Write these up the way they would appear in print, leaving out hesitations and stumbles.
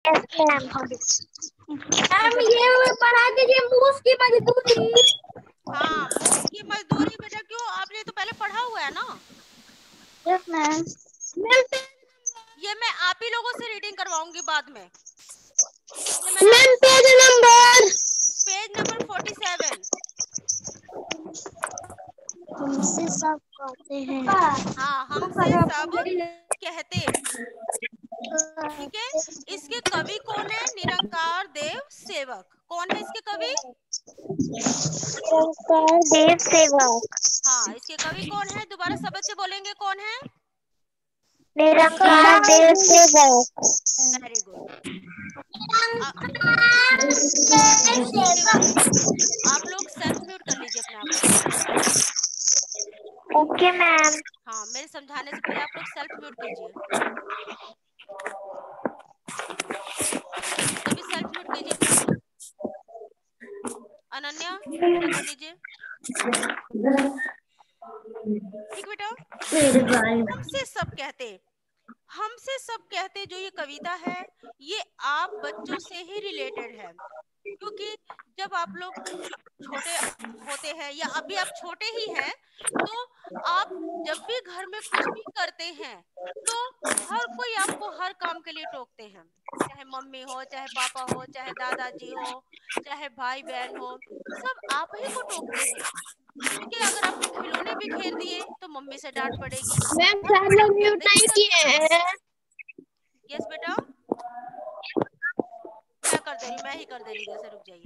Ma'am ये पढ़ा दीजिए मूस की मजदूरी। हाँ, मूस की मजदूरी बेटा क्यों? आपने तो पहले पढ़ा हुआ है ना। Yes ma'am. ये मैं आप ही लोगों से रीडिंग करवाऊंगी बाद में। ये मैंने मैम आपको पेज नंबर 47। हमसे सब कहते हैं। हाँ, हमसे सब कहते। ठीक है, इसके कवि कौन है? निरंकार देव सेवक। कौन है इसके कवि? निरंकार देव सेवक। हाँ, इसके कवि कौन है? दोबारा सब बच्चे बोलेंगे कौन है? निरंकार देव सेवक। Very good. इसके आप लोग सेल्फ म्यूट कर लीजिए अपने आप को। Okay ma'am. हाँ, मेरे समझाने से पहले आप लोग सेल्फ म्यूट कीजिए। सभी सेल्फ म्यूट कीजिए अपने आप को। अनन्या भी कर लीजिए। ठीक बेटा, हमसे सब कहते। हमसे सब कहते जो ये कविता है, ये आप बच्चों से ही रिलेटेड है। क्योंकि जब आप लोग छोटे होते हैं या अभी आप छोटे ही हैं, तो आप जब भी घर में कुछ भी करते हैं तो हर कोई आपको हर काम के लिए टोकते हैं। चाहे मम्मी हो, चाहे पापा हो, चाहे दादाजी हो, चाहे भाई बहन हो, सब आप ही को टोकते हैं। क्योंकि अगर आपने खिलौने बिखेर दिए तो मम्मी से डांट पड़ेगी। मैम और सब लोग म्यूट नहीं नहीं कर किए हैं। यस बेटा, मैं कर दे रही हूँ, मैं ही कर दे रही हूँ, जैसे रुक जाइए।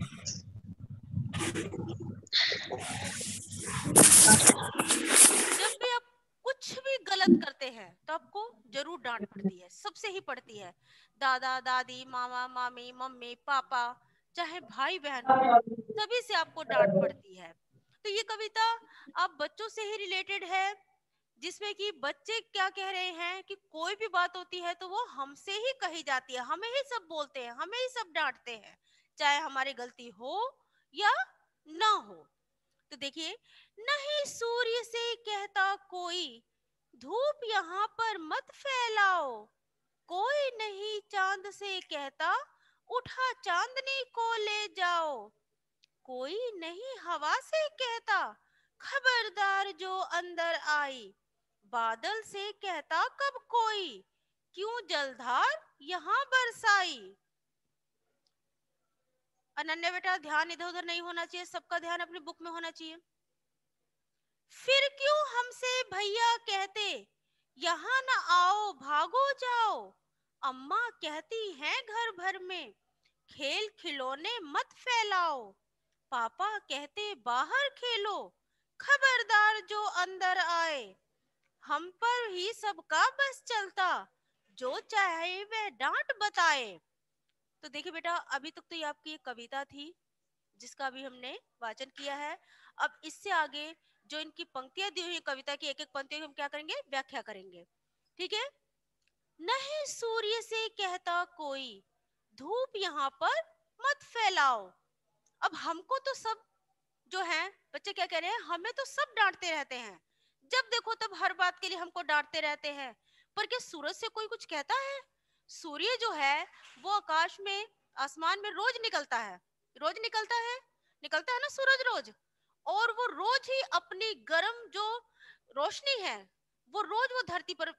जब भी आप कुछ भी गलत करते हैं तो आपको जरूर डांट पड़ती है, सबसे ही पड़ती है। दादा दादी, मामा मामी, मम्मी पापा, चाहे भाई बहन हो, सभी से आपको डांट पड़ती है। तो ये कविता आप बच्चों से ही रिलेटेड है, जिसमें कि बच्चे क्या कह रहे हैं कि कोई भी बात होती है तो वो हमसे ही कही जाती है, हमें ही सब बोलते हैं, हमें ही सब डांटते हैं, चाहे हमारी गलती हो या ना हो। तो देखिए, नहीं सूर्य से कहता कोई, धूप यहाँ पर मत फैलाओ। कोई नहीं चांद से कहता, उठा चांदनी को ले जाओ। कोई नहीं हवा से कहता, खबरदार जो अंदर आई। बादल से कहता कब कोई, क्यों जलधार यहाँ बरसाई। अनन्या बेटा, ध्यान इधर उधर नहीं होना चाहिए, सबका ध्यान अपनी बुक में होना चाहिए। फिर क्यों हमसे भैया कहते, यहाँ न आओ भागो जाओ। अम्मा कहती हैं घर भर में, खेल खिलौने मत फैलाओ। पापा कहते बाहर खेलो, खबरदार जो अंदर आए। हम पर ही सबका बस चलता, जो चाहे वह डांट बताए। तो देखिए बेटा, अभी तक तो ये आपकी एक कविता थी जिसका भी हमने वाचन किया है। अब इससे आगे जो इनकी पंक्तियां दी हुई कविता की, एक एक पंक्ति हम क्या करेंगे, व्याख्या करेंगे। ठीक है। नहीं सूर्य से कहता कोई, धूप यहाँ पर मत फैलाओ। अब हमको तो सब जो है बच्चे क्या कह रहे हैं, हमें तो सब डांटते रहते हैं, जब देखो तब हर बात के लिए हमको डांटते रहते हैं। पर क्या सूरज से कोई कुछ कहता है? सूर्य जो है वो आकाश में, आसमान में रोज निकलता है, रोज निकलता है ना सूरज रोज। और वो रोज ही अपनी गर्म जो रोशनी है वो रोज वो धरती पर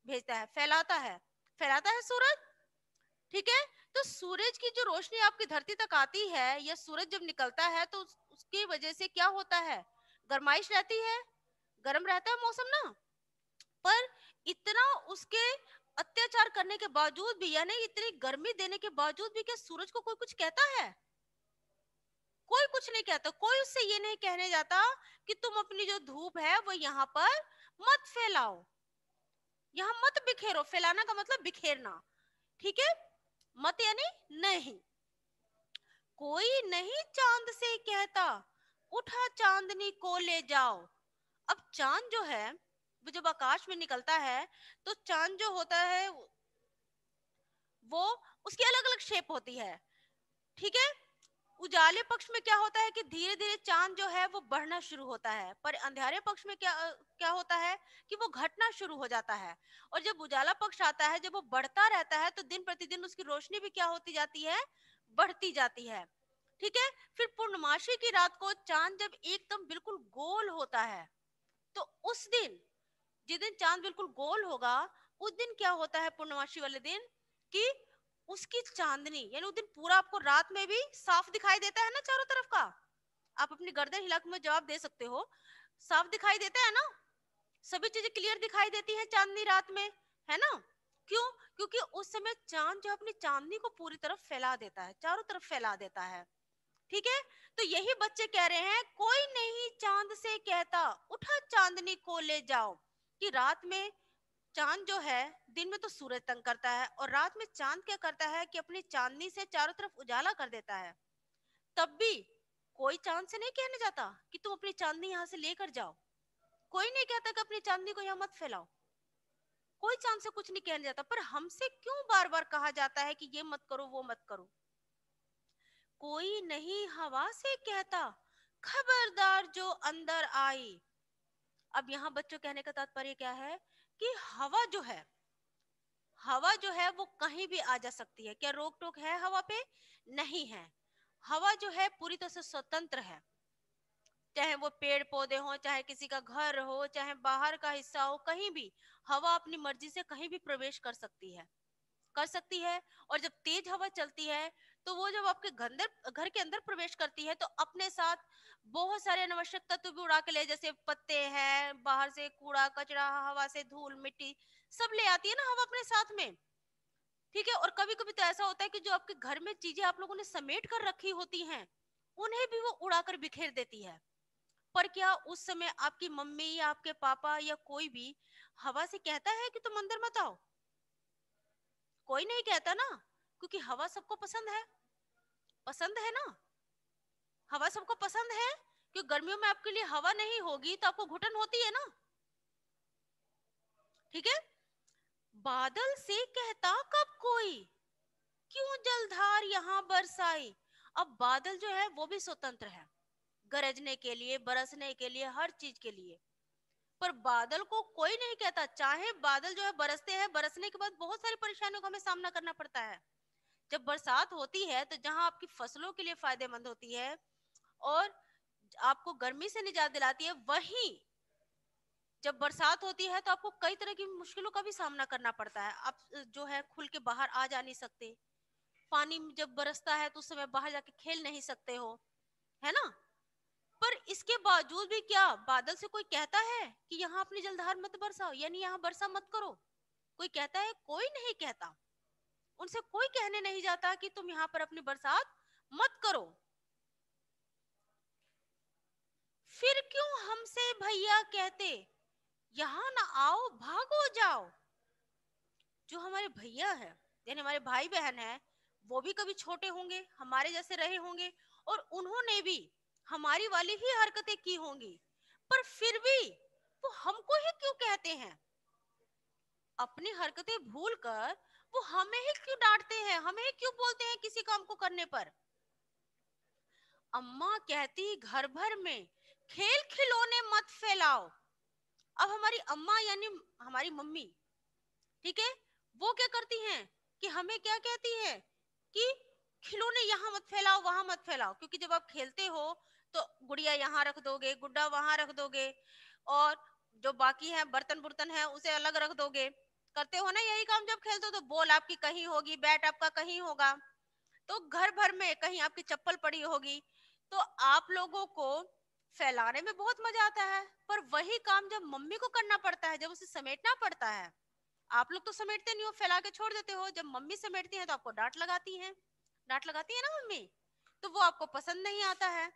भेजता है, फैलाता है सूरज। ठीक है। तो सूरज की जो रोशनी आपकी धरती तक आती है या सूरज जब निकलता है तो उसकी वजह से क्या होता है, गर्माइश रहती है, गर्म रहता है मौसम ना। पर इतना उसके अत्याचार करने के बावजूद भी, यानी इतनी गर्मी देने के बावजूद भी, क्या सूरज को कोई कुछ कहता है? कोई कुछ नहीं कहता। कोई उससे ये नहीं कहने जाता कि तुम अपनी जो धूप है वो यहाँ पर मत फैलाओ, यहाँ मत बिखेरो। फैलाना का मतलब बिखेरना। ठीक है। मत यानी नहीं। कोई नहीं चांद से कहता, उठा चांदनी को ले जाओ। अब चांद जो है वो जब आकाश में निकलता है तो चांद जो होता है वो उसकी अलग अलग शेप होती है। ठीक है। उजाले पक्ष में क्या होता है कि धीरे धीरे चांद जो है वो बढ़ना शुरू होता है, पर अंधेरे पक्ष में क्या होता है कि वो घटना शुरू हो जाता है। और जब उजाला पक्ष आता है, जब वो बढ़ता रहता है, तो दिन प्रतिदिन उसकी रोशनी भी क्या होती जाती है, बढ़ती जाती है। ठीक है। फिर पूर्णमासी की रात को चांद जब एकदम बिल्कुल गोल होता है, तो उस दिन, जिस दिन चांद बिल्कुल गोल होगा, उस दिन क्या होता है पूर्णमासी वाले दिन कि उसकी चांदनी, यानी उस दिन पूरा आपको रात में भी साफ दिखाई देता है ना चारों तरफ का। आप अपनी गर्दन हिला के मुझे जवाब दे सकते हो, साफ दिखाई देता है ना, सभी चीजें क्लियर दिखाई देती है चांदनी रात में, है ना। क्यों? क्योंकि उस समय चांद जो अपनी चांदनी को पूरी तरफ फैला देता है, चारों तरफ फैला देता है। ठीक है। तो यही बच्चे कह रहे हैं, कोई नहीं चांद से कहता उठा चांदनी को ले जाओ, कि रात में चांद जो है, दिन में तो सूरज तंग करता है, और रात में चांद क्या करता है कि अपनी चांदनी से चारों तरफ उजाला कर देता है। तब भी कोई चांद से नहीं कहने जाता कि तुम अपनी चांदनी यहाँ से लेकर जाओ, कोई नहीं कहता कि अपनी चांदनी को यहाँ मत फैलाओ, कोई चांद से कुछ नहीं कहने जाता। पर हमसे क्यों बार बार कहा जाता है कि ये मत करो, वो मत करो। कोई नहीं हवा से कहता, खबरदार जो अंदर आई। अब यहाँ बच्चों कहने का तात्पर्य क्या है कि हवा जो है वो कहीं भी आ जा सकती है। क्या रोक टोक है हवा पे? नहीं है। हवा जो है पूरी तरह से स्वतंत्र है, चाहे वो पेड़ पौधे हो, चाहे किसी का घर हो, चाहे बाहर का हिस्सा हो, कहीं भी हवा अपनी मर्जी से कहीं भी प्रवेश कर सकती है। और जब तेज हवा चलती है, तो वो जब आपके घर के अंदर प्रवेश करती है, तो अपने साथ बहुत सारे अनावश्यक तत्व भी उड़ा के ले, जैसे पत्ते हैं, बाहर से कूड़ा कचरा, हवा से धूल मिट्टी, सब ले आती है ना हवा अपने साथ में। ठीक है। और कभी कभी तो ऐसा होता है कि जो आपके घर में चीजें आप लोगों ने समेट कर रखी होती हैं, उन्हें भी वो उड़ाकर बिखेर देती है। पर क्या उस समय आपकी मम्मी या आपके पापा या कोई भी हवा से कहता है कि तुम अंदर मत आओ? कोई नहीं कहता ना, क्योंकि हवा सबको पसंद है ना। हवा सबको पसंद है, क्योंकि गर्मियों में आपके लिए हवा नहीं होगी तो आपको घुटन होती है ना। ठीक है। बादल से कहता कब कोई, क्यों जलधार यहाँ बरसाई। अब बादल जो है वो भी स्वतंत्र है, गरजने के लिए, बरसने के लिए, हर चीज के लिए। पर बादल को कोई नहीं कहता। चाहे बादल जो है बरसते हैं, बरसने के बाद बहुत सारी परेशानियों का हमें सामना करना पड़ता है। जब बरसात होती है, तो जहां आपकी फसलों के लिए फायदेमंद होती है और आपको गर्मी से निजात दिलाती है, वहीं जब बरसात होती है तो आपको कई तरह की मुश्किलों का भी सामना करना पड़ता है। आप जो है खुल के बाहर आ जा नहीं सकते, पानी जब बरसता है तो उस समय बाहर जाके खेल नहीं सकते हो, है ना। पर इसके बावजूद भी क्या बादल से कोई कहता है कि यहाँ अपनी जलधार मत बरसाओ, यानी यहाँ वर्षा मत करो? कोई कहता है? कोई नहीं कहता। उनसे कोई कहने नहीं जाता कि तुम यहाँ पर अपनी बरसात मत करो। फिर क्यों हमसे भैया कहते, यहाँ ना आओ भागो जाओ। जो हमारे भैया है, यानी हमारे भाई बहन है, वो भी कभी छोटे होंगे, हमारे जैसे रहे होंगे, और उन्होंने भी हमारी वाली ही हरकतें की होंगी। पर फिर भी वो हमको ही क्यों कहते हैं? अपनी हरकतें भूलकर वो हमें ही क्यों डांटते हैं, हमें ही क्यों बोलते हैं किसी काम को करने पर? अम्मा कहती घर भर में खेल खिलौने मत फैलाओ। अब हमारी अम्मा यानी हमारी मम्मी, ठीक है, वो क्या करती हैं कि हमें क्या कहती है कि खिलौने यहाँ मत फैलाओ, वहां मत फैलाओ। क्योंकि जब आप खेलते हो तो गुड़िया यहाँ रख दोगे, गुड्डा वहां रख दोगे, और जो बाकी है बर्तन बुर्तन है उसे अलग रख दोगे। करते हो ना यही काम जब खेलते हो? तो बॉल आपकी कहीं होगी, बैट आपका कहीं होगा, तो घर भर में कहीं आपकी चप्पल पड़ी होगी। तो आप लोगों को फैलाने में बहुत मजा आता है, पर वही काम जब मम्मी को करना पड़ता है, जब उसे समेटना पड़ता है, आप लोग तो समेटते नहीं हो, फैला के छोड़ देते हो। जब मम्मी समेटती है तो आपको डांट लगाती है ना मम्मी, तो वो आपको पसंद नहीं आता है।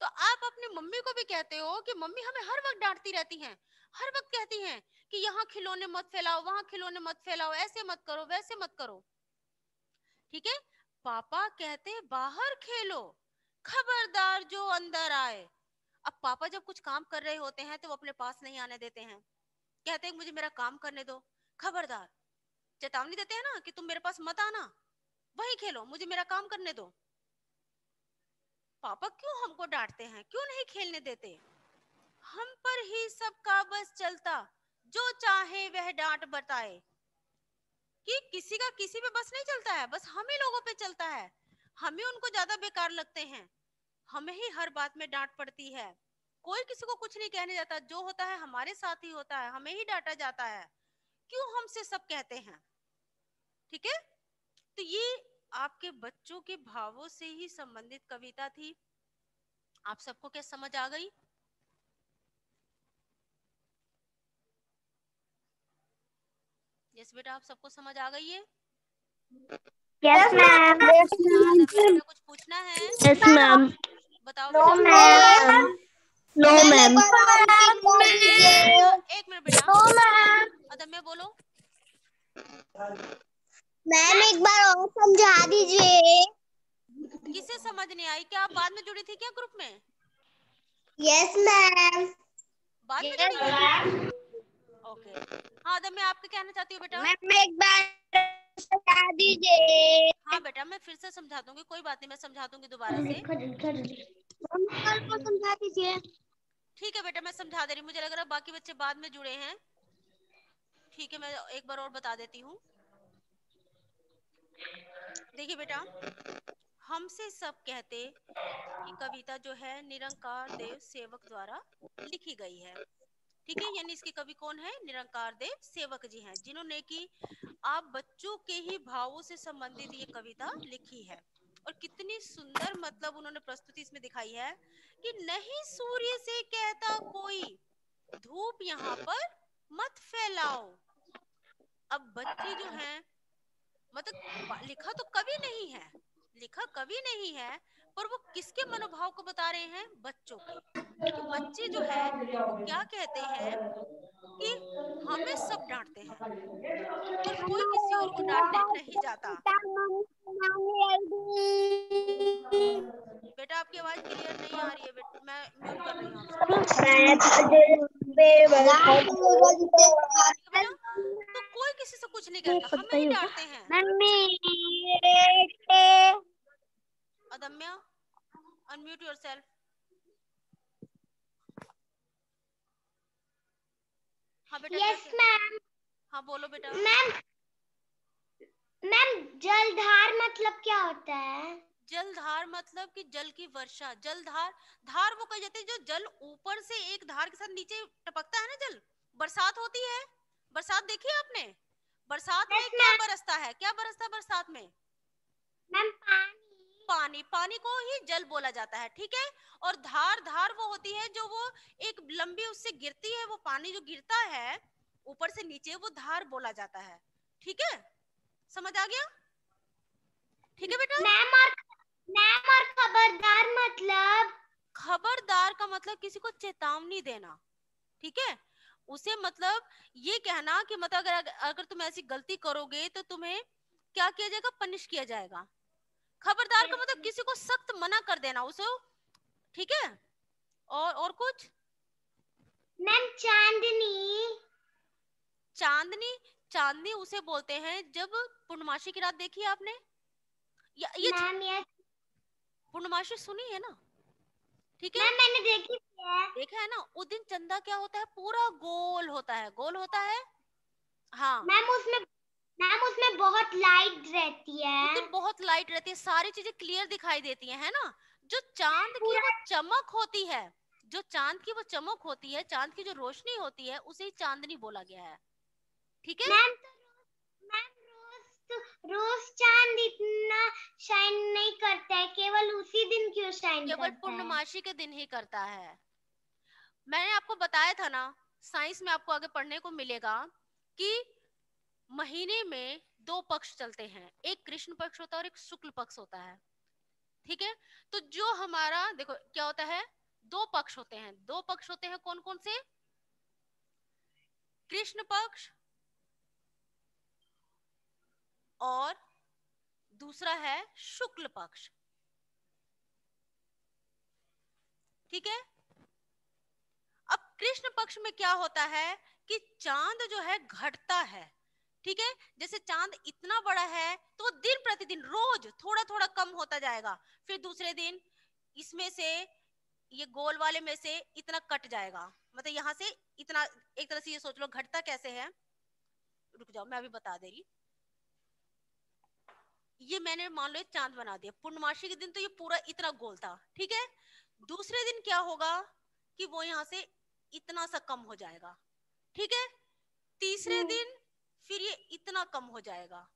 तो आप अपनी मम्मी को भी कहते हो कि मम्मी हमें हर वक्त डांटती रहती हैं, हर वक्त कहती हैं कि यहाँ खिलौने मत फैलाओ, वहां खिलौने मत फैलाओ, ऐसे मत करो, वैसे मत करो। ठीक है। पापा कहते बाहर खेलो, खबरदार जो अंदर आए। अब पापा जब कुछ काम कर रहे होते हैं तो वो अपने पास नहीं आने देते हैं, कहते हैं मुझे मेरा काम करने दो, खबरदार, चेतावनी देते हैं ना कि तुम मेरे पास मत आना, वही खेलो, मुझे मेरा काम करने दो। पापा क्यों हमको डांटते हैं, क्यों नहीं खेलने देते, हम पर ही सबका बस चलता, जो चाहे वह डांट बताए। कि किसी का किसी पे बस नहीं चलता है, बस हम ही लोगों पे चलता है, हम ही उनको ज्यादा बेकार लगते हैं, हमें ही हर बात में डांट पड़ती है, कोई किसी को कुछ नहीं कहने जाता, जो होता है हमारे साथ ही होता है, हमें ही डांटा जाता है, क्यों हमसे सब कहते हैं। ठीक है, तो ये आपके बच्चों के भावों से ही संबंधित कविता थी। आप सबको क्या समझ आ गई? यस बेटा, आप सबको समझ आ गई है? Yes ma'am. हाँ बेटा, कुछ पूछना है? Yes ma'am. बताओ नो बेटा। मैम। No ma'am. एक मिनट बेटा। No ma'am. अदम्य बोलो। मैम एक बार और समझा दीजिए। किसे समझ नहीं आई? क्या आप बाद में जुड़ी थी क्या ग्रुप में? Yes ma'am. बाद में जुड़ी हैं? ओके। हाँ अदम्य, आप क्या कहना चाहती हो बेटा? मैम एक बार समझा दीजिए। हाँ बेटा, मैं फिर से समझा दूंगी, कोई बात नहीं, मैं समझा दूंगी दोबारा से। कल को समझा दीजिए। ठीक है बेटा, मैं समझा दे रही हूँ, मुझे लग रहा है बाकी बच्चे बाद में जुड़े हैं। ठीक है, मैं एक बार और बता देती हूँ। देखिए बेटा, हमसे सब कहते ये कविता जो है निरंकार देव सेवक द्वारा लिखी गई है। ठीक है, यानी इसके कवि कौन है? निरंकार देव सेवक जी हैं, जिन्होंने कि आप बच्चों के ही भावों से संबंधित ये कविता लिखी है। और कितनी सुंदर मतलब उन्होंने प्रस्तुति इसमें दिखाई है कि नहीं सूर्य से कहता कोई, धूप यहाँ पर मत फैलाओ। अब बच्चे जो हैं, मतलब लिखा तो कवि नहीं है, लिखा कवि नहीं है, पर वो किसके मनोभाव को बता रहे हैं? बच्चों के। कि बच्चे जो है वो क्या कहते हैं कि हमें सब डांटते हैं, पर कोई किसी और को डांटने नहीं जाता। बेटा आपकी आवाज क्लियर नहीं आ रही है बेटा, मैं म्यूट कर रही हूँ आप सबको। ठीक है बेटा, तो कोई किसी से कुछ नहीं कहता, हमें ही डांटते हैं। अदम्या, अनम्यूट योरसेल्फ। हाँ बेटा, क्या यस क्या? मैम। हाँ बोलो बेटा। मैम मैम जलधार मतलब क्या होता है? जलधार मतलब कि जल की वर्षा। जलधार, धार वो कही जाती है जो जल ऊपर से एक धार के साथ नीचे टपकता है ना जल। बरसात होती है, बरसात देखी है आपने? बरसात में यस क्या मैम। बरसता है? क्या बरसता है बरसात में? मैम पानी। पानी। पानी को ही जल बोला जाता है। ठीक है, और धार, धार वो होती है जो वो एक लंबी उससे गिरती है, वो पानी जो गिरता है ऊपर से नीचे, वो धार बोला जाता है। ठीक है, समझ आ गया? ठीक है बेटा। मैम और खबरदार मतलब? खबरदार का मतलब किसी को चेतावनी देना। ठीक है, उसे मतलब ये कहना कि मतलब अगर तुम ऐसी गलती करोगे तो तुम्हें क्या किया जाएगा? पनिश किया जाएगा। खबरदार का मतलब किसी को सख्त मना कर देना उसे। ठीक है, और कुछ? मैम चांदनी। चांदनी, चांदनी उसे बोलते हैं जब पूर्णमासी की रात देखी है आपने? ये मैम यस। पूर्णमासी सुनी है ना? ठीक है, मैम मैंने देखी है। देखा है ना? उस दिन चंदा क्या होता है? पूरा गोल होता है, गोल होता है। हाँ, मैम उसमें बहुत लाइट रहती उस दिन है। बहुत लाइट रहती है, सारी चीजें क्लियर दिखाई देती है ना? जो चांद की पूरा। वो चमक होती है, जो चांद की वो चमक होती है, चांद की जो रोशनी होती है, उसे ही चांदनी बोला गया है। ठीक है, मैम रोज चांद इतना शाइन नहीं करता है, केवल उसी दिन क्यों शाइन केवल करता है? पूर्णमासी के दिन ही करता है। मैंने आपको बताया था ना, साइंस में आपको आगे पढ़ने को मिलेगा कि महीने में दो पक्ष चलते हैं, एक कृष्ण पक्ष होता है और एक शुक्ल पक्ष होता है। ठीक है, तो जो हमारा देखो क्या होता है, दो पक्ष होते हैं। दो पक्ष होते हैं कौन कौन से? कृष्ण पक्ष और दूसरा है शुक्ल पक्ष। ठीक है, अब कृष्ण पक्ष में क्या होता है कि चांद जो है घटता है। ठीक है, जैसे चांद इतना बड़ा है तो दिन प्रतिदिन रोज थोड़ा थोड़ा कम होता जाएगा, फिर दूसरे दिन इसमें से ये गोल वाले में से इतना कट जाएगा, मतलब यहाँ से इतना, एक तरह से ये सोच लो घटता कैसे है, रुक जाओ मैं अभी बता दे रही। ये मैंने मान लो एक चांद बना दिया, पूर्णमासी के दिन तो ये पूरा इतना गोल था, ठीक है। दूसरे दिन क्या होगा कि वो यहाँ से इतना सा कम हो जाएगा, ठीक है। तीसरे दिन फिर ये इतना कम हो जाएगा,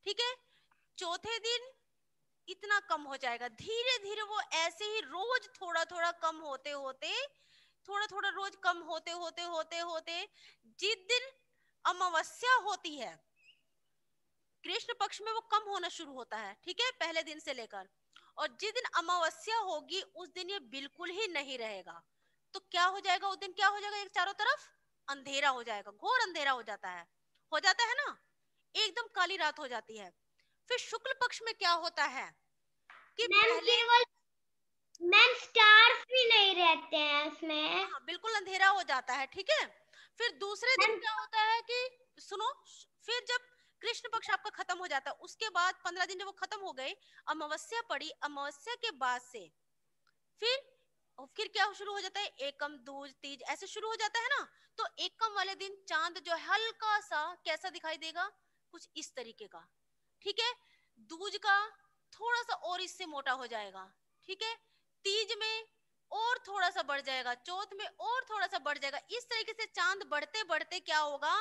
ठीक है। चौथे दिन इतना कम हो जाएगा, धीरे धीरे वो ऐसे ही रोज थोड़ा थोड़ा कम होते होते, थोड़ा थोड़ा रोज कम होते होते होते होते जिस दिन अमावस्या होती है कृष्ण पक्ष में वो कम होना शुरू होता है, ठीक है, पहले दिन से लेकर। और जिस दिन अमावस्या होगी उस दिन ये बिल्कुल ही नहीं रहेगा। तो क्या हो जाएगा उस दिन, क्या हो जाएगा, एक चारों तरफ अंधेरा हो जाएगा, घोर अंधेरा हो जाता है ना, एकदम काली रात हो जाती है। फिर शुक्ल पक्ष में क्या होता है कि पहले मैम स्टार्स भी नहीं रहते हैं उसमें। हाँ, बिल्कुल अंधेरा हो जाता है, ठीक है। फिर दूसरे दिन क्या होता है कि सुनो, फिर जब कृष्ण पक्ष आपका खत्म हो जाता है उसके बाद 15 दिन जब वो खत्म हो गए, अमावस्या पड़ी, अमावस्या के बाद से फिर क्या शुरू हो जाता है, एकम दूज तीज ऐसे शुरू हो जाता है ना। तो एकम वाले दिन चांद जो है हल्का सा कैसा दिखाई देगा, कुछ इस तरीके का, ठीक है। दूज का थोड़ा सा और इससे मोटा हो जाएगा, ठीक है। तीज में और थोड़ा सा बढ़ जाएगा, चौथ में और थोड़ा सा बढ़ जाएगा। इस तरीके से चांद बढ़ते बढ़ते क्या होगा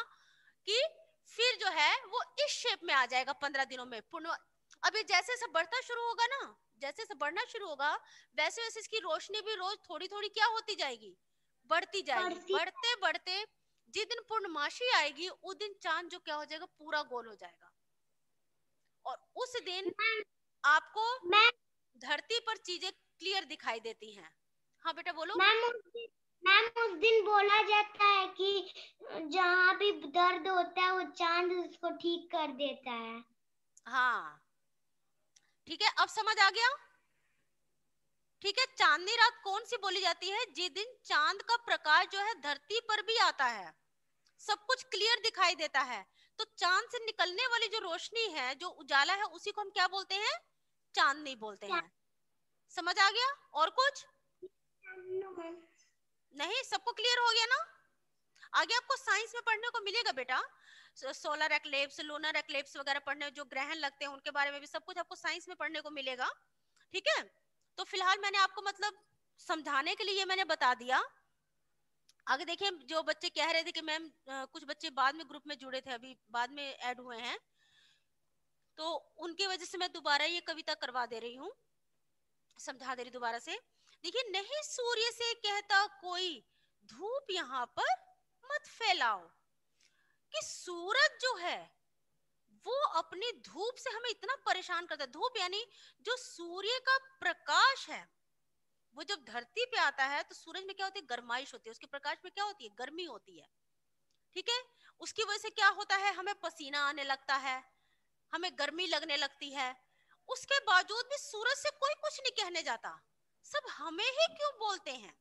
कि फिर जो है वो इस शेप में आ जाएगा 15 दिनों में पूर्ण। अब ये जैसे जैसे बढ़ता शुरू होगा ना, जैसे जैसे बढ़ना शुरू होगा वैसे वैसे इसकी रोशनी भी रोज थोड़ी थोड़ी क्या होती जाएगी, बढ़ती जाएगी। बढ़ते बढ़ते जिस दिन पूर्णमासी आएगी उस दिन चांद जो क्या हो जाएगा, पूरा गोल हो जाएगा। और उस दिन आपको धरती पर चीजें क्लियर दिखाई देती हैं। हाँ बेटा बोलो। मैम उस दिन बोला जाता है कि जहाँ भी दर्द होता है वो चांद उसको ठीक कर देता है। हाँ ठीक है, अब समझ आ गया, ठीक है। चांदनी रात कौन सी बोली जाती है, जिस दिन चांद का प्रकाश जो है धरती पर भी आता है, सब कुछ क्लियर दिखाई देता है। तो चांद से निकलने वाली जो रोशनी है, जो उजाला है, उसी को हम क्या बोलते हैं, चांदनी बोलते हैं। समझ आ गया? और कुछ नहीं, सबको क्लियर हो गया ना? आगे आपको साइंस में पढ़ने को मिलेगा बेटा, सोलर एक्लिप्स, लूनर एक्लिप्स वगैरह पढ़ने, जो ग्रहण लगते हैं उनके बारे में भी सब कुछ आपको साइंस में पढ़ने को मिलेगा, ठीक है। तो फिलहाल मैंने आपको मतलब समझाने के लिए मैंने बता दिया। आगे देखिए, जो बच्चे कह रहे थे कि मैम कुछ बच्चे बाद में ग्रुप में जुड़े थे, अभी बाद में ऐड हुए हैं, तो उनकी वजह से मैं दोबारा ये कविता करवा दे रही हूँ, समझा दे रही दोबारा से। देखिए, नहीं सूर्य से कहता कोई धूप यहाँ पर मत फैलाओ, कि सूरज जो है वो अपनी धूप से हमें इतना परेशान करता है। धूप यानी जो सूर्य का प्रकाश है, वो जब धरती पे आता है तो सूरज में क्या होती है, गर्माइश होती है, उसके प्रकाश में क्या होती है, गर्मी होती है, ठीक है। उसकी वजह से क्या होता है, हमें पसीना आने लगता है, हमें गर्मी लगने लगती है। उसके बावजूद भी सूरज से कोई कुछ नहीं कहने जाता, सब हमें ही क्यों बोलते हैं।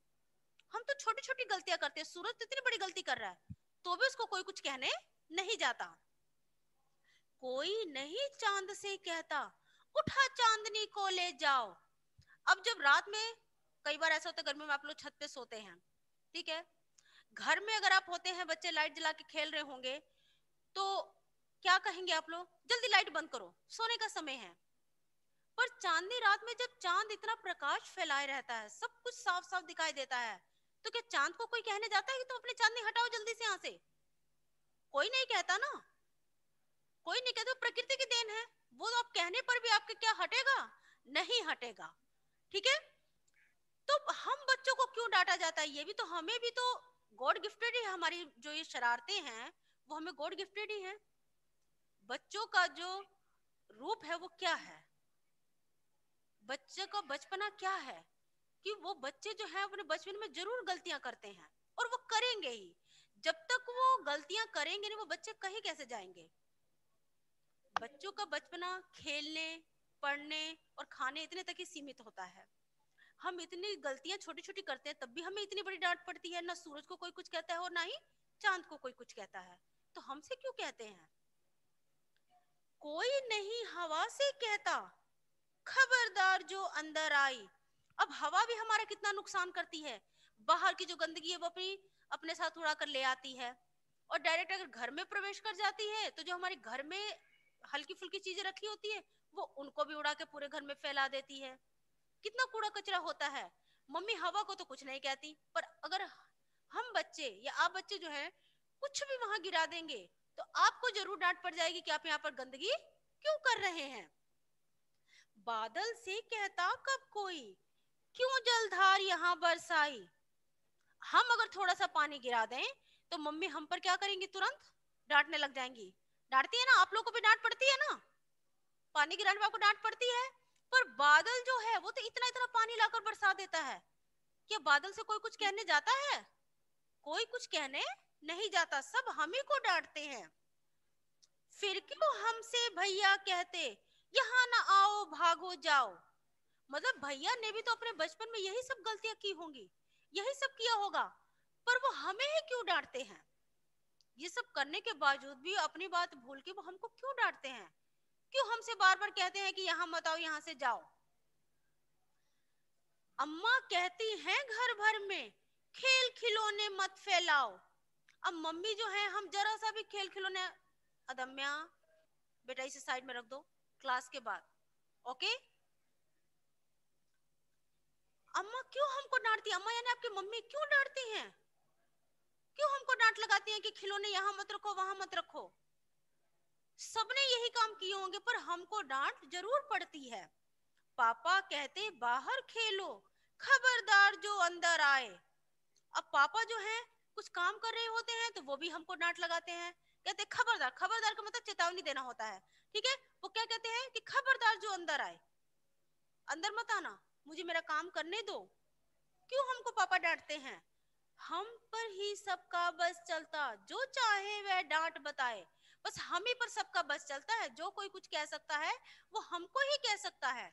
हम तो छोटी छोटी गलतियां करते हैं, सूरज तो इतनी बड़ी गलती कर रहा है तो भी उसको कोई कुछ कहने नहीं जाता। कोई नहीं चांद से कहता उठा चांदनी को ले जाओ। अब जब रात में कई बार ऐसा होता है, गर्मी में आप लोग छत पे सोते हैं, ठीक है। घर में अगर आप होते हैं, बच्चे लाइट जला के खेल रहे होंगे, तो क्या कहेंगे आप लोग, जल्दी लाइट बंद करो, सोने का समय है। पर चांदनी रात में जब चांद इतना प्रकाश फैलाए रहता है, सब कुछ साफ साफ दिखाई देता है, तो क्या चांद को कोई कहने जाता है कि तुम अपनी चांदनी हटाओ जल्दी से यहाँ से? कोई नहीं कहता ना, कोई नहीं कहता, प्रकृति की देन है वो, तो आप कहने पर भी आपके क्या हटेगा, नहीं हटेगा, ठीक है। तो हम बच्चों को क्यों डांटा जाता है, ये भी तो हमें भी तो गॉड गिफ्टेड ही है, हमारी जो ये शरारतें हैं वो हमें गॉड गिफ्टेड ही है। बच्चों का जो रूप है वो क्या है, बच्चे का बचपना क्या है, कि वो बच्चे जो है अपने बचपन में जरूर गलतियां करते हैं और वो करेंगे ही। जब तक वो गलतियां करेंगे नहीं, वो बच्चे कहीं कैसे जाएंगे। बच्चों का बचपना खेलने, पढ़ने और खाने इतने तक ही सीमित होता है। हम इतनी गलतियां छोटी छोटी करते हैं तब भी हमें इतनी बड़ी डांट पड़ती है, ना सूरज को कोई कुछ कहता है और ना ही चांद को कोई कुछ कहता है। तो हमसे क्यों कहते हैं? कोई नहीं हवा से कहता खबरदार जो अंदर आई, अब हवा भी हमारा कितना नुकसान करती है, बाहर की जो गंदगी है वो अपने साथ उड़ा कर ले आती है, और डायरेक्ट अगर घर में प्रवेश कर जाती है तो जो हमारे घर में हल्की फुल्की चीजें रखी होती है वो उनको भी उड़ा के पूरे घर में फैला देती है। कितना कूड़ा कचरा होता है। मम्मी हवा को तो कुछ नहीं कहती, पर अगर हम बच्चे या आप बच्चे जो है कुछ भी वहां गिरा देंगे तो आपको जरूर डांट पड़ जाएगी कि आप यहाँ पर गंदगी क्यों कर रहे हैं। बादल से कहता कब कोई, क्यों जलधार यहाँ बरसाई। हम अगर थोड़ा सा पानी गिरा दें तो मम्मी हम पर क्या करेंगी, तुरंत डांटने लग जाएंगी। डांटती है ना, आप लोगों को भी डांट पड़ती है ना, पानी गिराने पर आपको डांट पड़ती है। पर बादल जो है वो तो इतना इतना पानी लाकर बरसा देता है। क्या बादल से कोई कुछ कहने जाता है? कोई कुछ कहने नहीं जाता, सब हम ही को डांटते हैं। फिर क्यों हमसे भैया कहते, यहाँ ना आओ भागो जाओ। मतलब भैया ने भी तो अपने बचपन में यही सब गलतियां की होंगी, यही सब किया होगा, पर वो हमें ही क्यों डांटते हैं। ये सब करने के बावजूद भी अपनी बात भूल के वो हमको क्यों डांटते हैं, क्यों हमसे बार बार कहते हैं कि यहाँ मत आओ, यहाँ से जाओ। अम्मा कहती हैं घर भर में खेल खिलौने मत फैलाओ। अब मम्मी जो है, हम जरा सा भी खेल खिलौने, अदम्या बेटा इसे साइड में रख दो क्लास के बाद, ओके। अम्मा क्यों हमको डांटती है, अम्मा यानी आपकी मम्मी क्यों डांटती हैं, क्यों हमको डांट लगाती हैं कि खिलौने यहाँ मत रखो वहां मत रखो। सबने यही काम किए होंगे पर हमको डांट जरूर पड़ती है। पापा कहते बाहर खेलो, खबरदार जो अंदर आए। अब पापा जो है कुछ काम कर रहे होते हैं तो वो भी हमको डांट लगाते हैं, कहते खबरदार। खबरदार का मतलब चेतावनी देना होता है, ठीक है। वो क्या कहते हैं कि खबरदार जो अंदर आए, अंदर मत आना, मुझे मेरा काम करने दो। क्यों हमको पापा डांटते हैं? हम पर ही सबका बस चलता, जो चाहे वह डांट बताए। बस हम ही पर सबका बस चलता है, जो कोई कुछ कह सकता है वो हमको ही कह सकता है,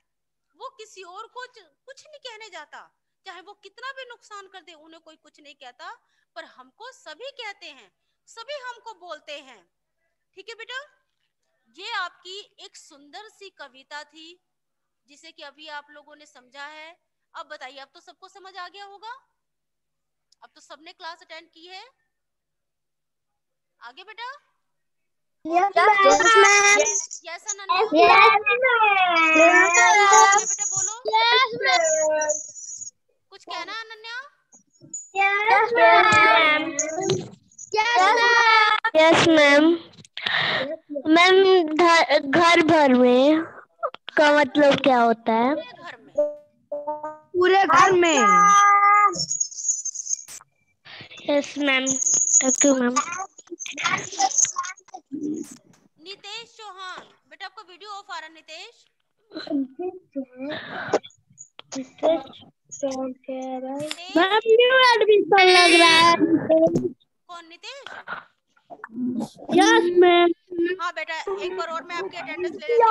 वो किसी और को कुछ नहीं कहने जाता। चाहे वो कितना भी नुकसान कर दे उन्हें कोई कुछ नहीं कहता, पर हमको सभी कहते हैं, सभी हमको बोलते हैं। ठीक है बेटा, ये आपकी एक सुंदर सी कविता थी जिसे कि अभी आप लोगों ने समझा है। अब बताइए, अब तो सबको समझ आ गया होगा, अब तो सबने क्लास अटेंड की है। आगे बेटा। Yes, ma'am. Yes Ananya, Yes, बेटा बोलो, ma'am. कुछ कहना है Ananya? Yes, ma'am. Yes, ma'am. Ma'am घर भर में का मतलब क्या होता है? घर में, पूरे घर में। Yes ma'am, thank you ma'am. Nitesh Chauhan, बेटा आपका वीडियो ऑफ आ रहा है नितेश। मैम न्यू एडमिशन लग रहा है। कौन नितेश? Yes ma'am. हाँ बेटा, एक बार और मैं आपकी अटेंडेंस ले लेती हूँ।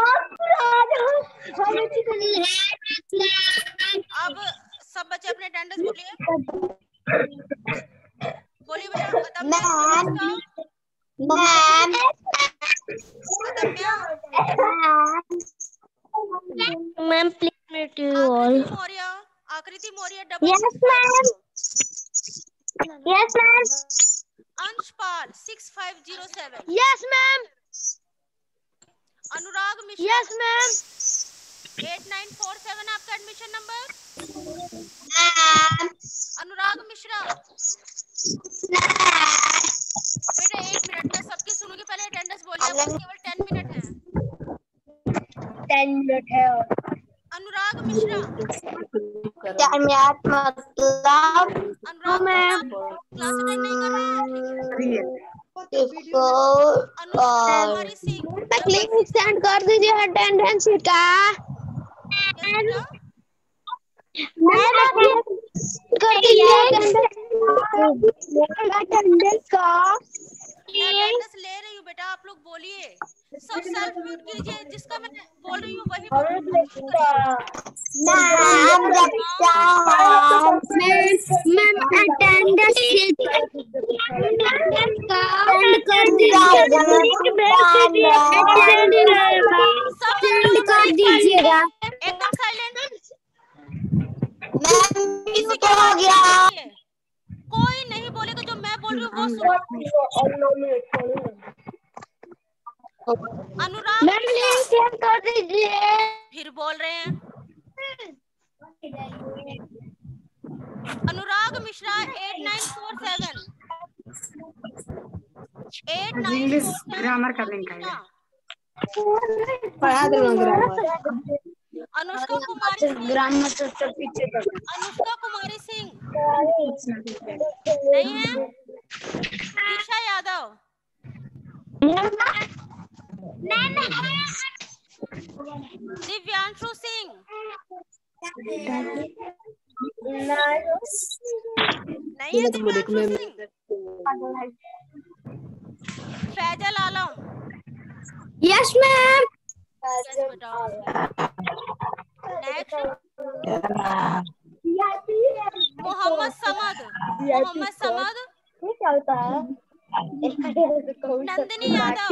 अब सब बच्चे अपने अटेंडेंस बोलिए, बोलिए बेटा। Adamya, Adamya, ma'am please mute you all. Akriti Maurya, Akriti Maurya double yes ma'am. Yes ma'am. Anshpal 6507। Yes ma'am. Anurag Mishra. Yes ma'am. 8947 आपका एडमिशन नंबर। अनुराग मिश्रा, बेटा 1 मिनट मैं सबकी सुनूंगी, पहले अटेंडेंस बोलिए, आपको केवल 10 मिनट है। 10 मिनट है। अनुराग मिश्रा, अनुराग मैम क्लास अटेंड नहीं कर रहे हैं? कुमारी सिंह लिंक सेंड कर दीजिए अटेंडेंस का। कर दीजिए अटेंडेंस का। अटेंडेंस ले रही हूँ बेटा, आप लोग बोलिए, सब सेल्फ म्यूट कीजिए, जिसका मैं बोल रही हूँ वही मैम अटेंडेंस कर दीजिएगा। एकदम साइलेंट। किसी की बात नहीं सुननी है। कोई नहीं बोलेगा, जो मैं बोल रही हूँ वो सुनो। अनुराग मिश्रा कर दीजिए। फिर बोल रहे हैं। अनुराग मिश्रा 8947 इंग्लिश ग्रामर का लिंक है। पढ़ा दो ग्रामर। अनुष्का कुमारी सिंह, ग्रामर तो सब पीछे कर। अनुष्का कुमारी सिंह नहीं है। दिशा यादव, दिव्यांशु सिंह नहीं है। दिव्यांशु सिंह, फैजल आलम, यस मैम। यस बेटा। नेक्स्ट मोहम्मद समद, मोहम्मद समद, नंदिनी यादव,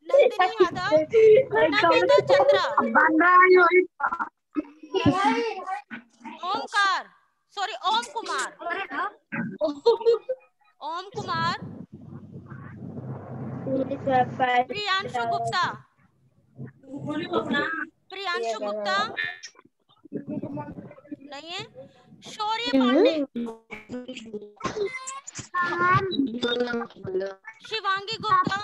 नंदिनी यादव, नमिता चंद्रा, ओमकार, सॉरी ओम कुमार, ओम कुमार, प्रियांशु गुप्ता, प्रियांशु गुप्ता नहीं है। शौर्य पांडे, शिवांगी गुप्ता,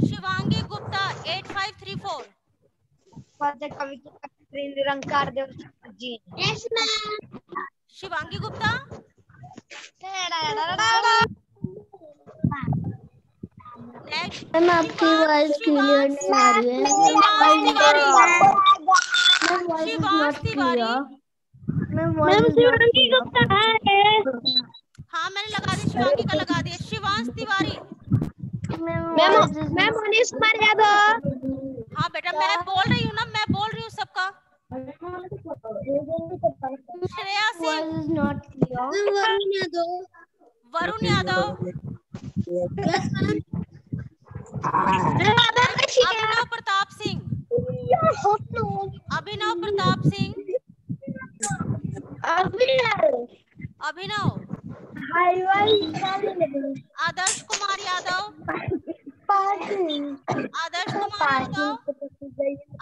शिवांगी गुप्ता 8534 निरंकार देव जी। शिवांगी गुप्ता, नेक्स्ट मैम आपकी आवाज क्लियर नहीं आ रही है। शिवांश तिवारी, शिवांश तिवारी, शिवांगी गुप्ता है। हाँ मैंने लगा दिया, शिवांगी का लगा दिया। शिवांश तिवारी, मैम मनीष कुमार यादव। हाँ बेटा मैं बोल रही हूँ ना, मैं बोल रही हूँ सबका। श्रेया सिंह, वरुण यादव, अभिनव प्रताप सिंह, अभिनव प्रताप सिंह, अभिनव, आदर्श कुमार यादव, आदर्श कुमार यादव,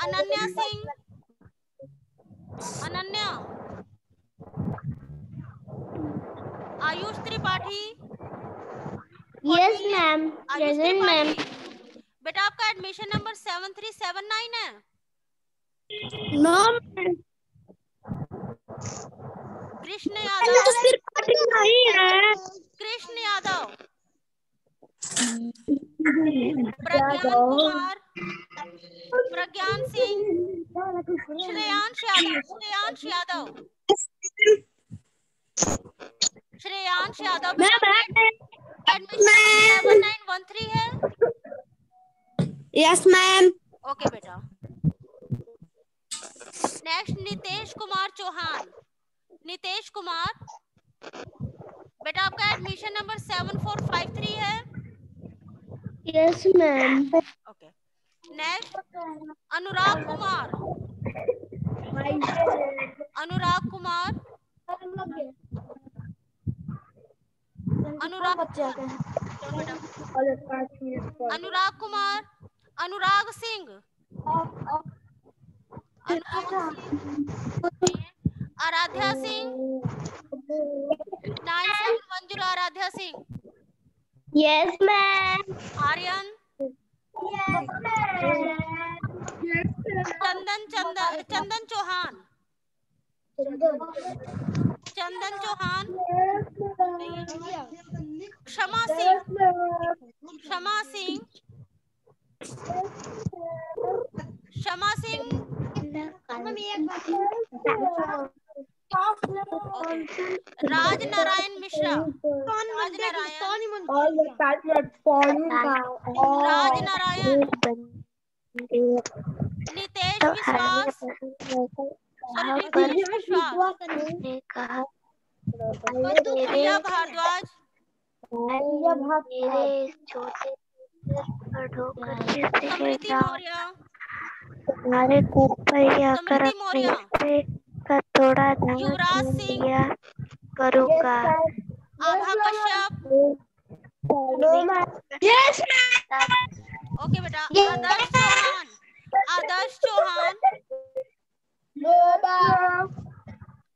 अनन्या सिंह, अनन्या, आयुष त्रिपाठी, यस मैम। आयुष त्रिपाठी बेटा आपका एडमिशन नंबर 7379 है। नो कृष्ण यादव, नहीं है। कृष्ण यादव, प्रज्ञान कुमार, प्रज्ञान सिंह, श्रेयांश यादव, श्रेयांश यादव, श्रेयांश यादव बेटा एडमिशन 7913 है। Yes ma'am. ओके बेटा। नेक्स्ट नितेश कुमार चौहान, नितेश कुमार बेटा आपका एडमिशन नंबर 7453 है। Yes ma'am. ओके। नेक्स्ट अनुराग कुमार, अनुराग कुमार, अनुराग अनुराग कुमार, अनुराग सिंह, आराध्या सिंह 9710, आराध्या सिंह, यस मैम। आर्यन, चंदन चौहान, चंदन चौहान, क्षमा सिंह, क्षमा सिंह, क्षमा सिंह, राज नारायण मिश्रा, राज नारायण, नितेश विश्वास, नितेश विश्वास, प्रिया भारद्वाज, मेरे छोटे समृद्धि मौर्य, तुम्हारे ऊपर ही आकर समृद्धि अपने मौर्य, हिस्से का थोड़ा दाना युवराज छीन सिंह, लिया करूँगा। आभा कश्यप, ओके बेटा, आदर्श चौहान, आदर्श चौहान,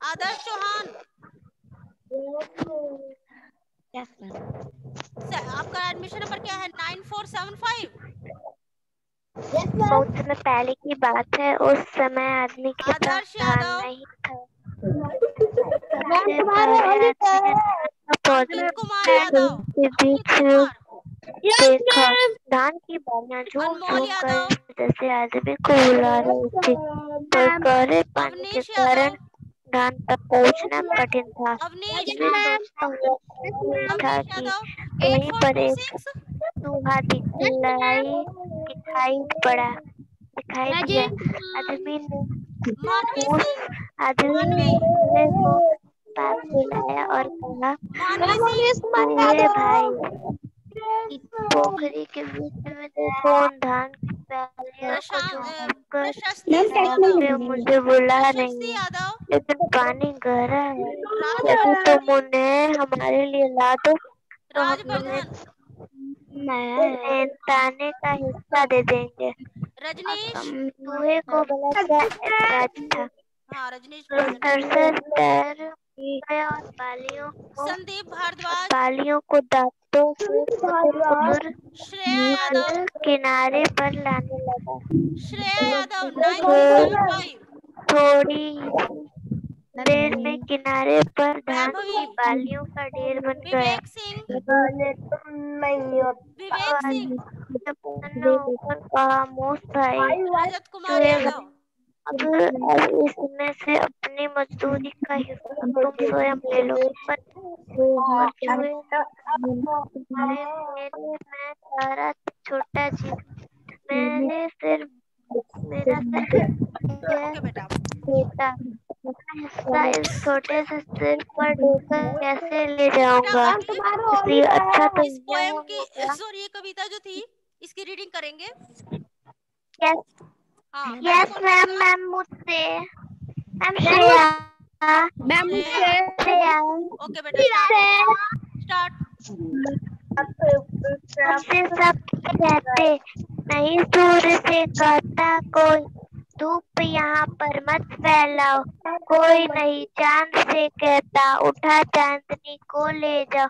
आदर्श चौहान, आपका एडमिशन नंबर क्या है? 9475। बहुत समय पहले की बात है, उस समय आदमी के पास आदर्श धान यादव, नहीं था। सबसे पहले आदमी ने धान का अंकित कुमार पौधा यादव, के बीच अंकित कुमार, देखा। धान की बालियां झूम अनमोल झूम कर यादव, जैसे आदमी को बुला रही थी, पर गहरे पानी के अवनीश कारण यादव, धान तक पहुंचना कठिन था। अवनीश, आदमी सोचता हुआ था अवनीश कि यादव, कहीं पर एक 8426, चूहा दिखाई दिया। आदमी ने मानवी उस सिंह, आदमी मानवी, ने चूहे को पास बुलाया और कहा, मानवी सिंह, चूहे भाई, इस पोखरी के बीच में कौन धान की पैलियों को झूमकर प्रशस्ति सिंह यादव, वे मुझे बुला रही प्रशस्ति है, यादव, लेकिन पानी गहरा है, यदि राजवर्धन, तुम उन्हें हमारे लिए ला दो तो हम तुम्हें राजवर्धन, मेहनताने का हिस्सा दे देंगे। रजनीश, चूहे को बड़ा सा ऐतराज था। हाँ रजनीश तो बोल, सरसर तैर गया और संदीप भारद्वाज, बालियों को दांतों से कुतर श्रेया यादव, किनारे पर लाने लगा। श्रेया यादव 9275, थोड़ी देर में किनारे पर धान वैभवी, की बालियों का ढेर बन गया। विवेक सिंह, विवेक सिंह, प्रसन्न होकर खामोश भाई, रजत कुमार चूहे यादव, अब इसमें से अपनी मजदूरी का हिस्सा तुम स्वयं ले लो। पर चूहे मैं सारा छोटा जीव, मेरा सिर ओके बेटा, बेटा, हिस्सा इस छोटे से सिर पर ढोकर कैसे ले जाऊंगा? इसलिए अच्छा तो इस पोएम की, सॉरी ये कविता जो थी इसकी रीडिंग करेंगे। यस हाँ यस मैम, मैम मुझसे, ma'am Shreya, ma'am Shreya, okay बेटा, स्टार्ट। हमसे सब कहते नहीं, सूर्य से कहता कोई, धूप यहाँ पर मत फैलाओ, कोई नहीं चांद से कहता उठा चांदनी को ले जाओ,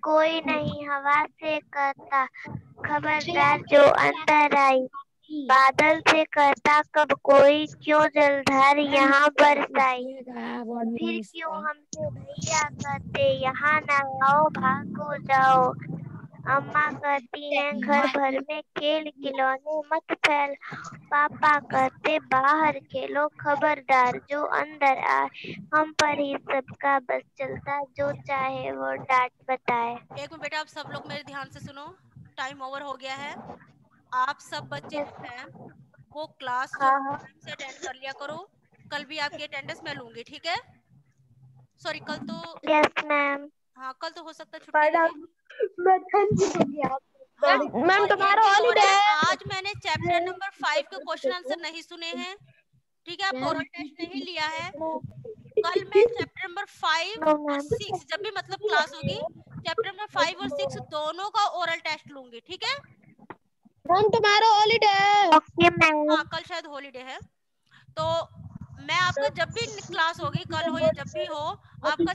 कोई नहीं हवा से कहता खबरदार जो अंदर आई, बादल से कहता कब कोई क्यों जलधार यहाँ बरसाई, फिर क्यों हमसे भैया कहते यहाँ ना आओ भागो जाओ, अम्मा कहती हैं घर भर में खेल खिलौने मत फैल, पापा कहते बाहर खेलो खबरदार जो अंदर आए, हम पर ही सबका बस चलता जो चाहे वो डांट बताए। एक मिनट बेटा, आप सब लोग मेरे ध्यान से सुनो, टाइम ओवर हो गया है। आप सब बच्चे जो हैं वो क्लास जो टाइम से अटेंड कर लिया करो, कल भी आपकी अटेंडेंस मैं लूंगी, ठीक है? सॉरी कल तो, यस मैम। हाँ कल तो हो सकता है छुट्टी रहे। हाँ, मैम और तुम्हारा एक चीज और हॉलीडे है, है। आज मैंने चैप्टर नंबर 5 के क्वेश्चन आंसर नहीं सुने हैं, ठीक है? आपका ओरल टेस्ट नहीं लिया है। कल मैं चैप्टर नंबर 5 और 6 जब भी मतलब क्लास होगी, चैप्टर नंबर 5 और 6 दोनों का ओरल टेस्ट लूंगी, ठीक है? मैम तुम्हारा हॉलीडे है। Okay ma'am. हाँ कल शायद हॉलीडे है, तो मैं आपका जब भी क्लास होगी, कल हो या जब भी हो, आपका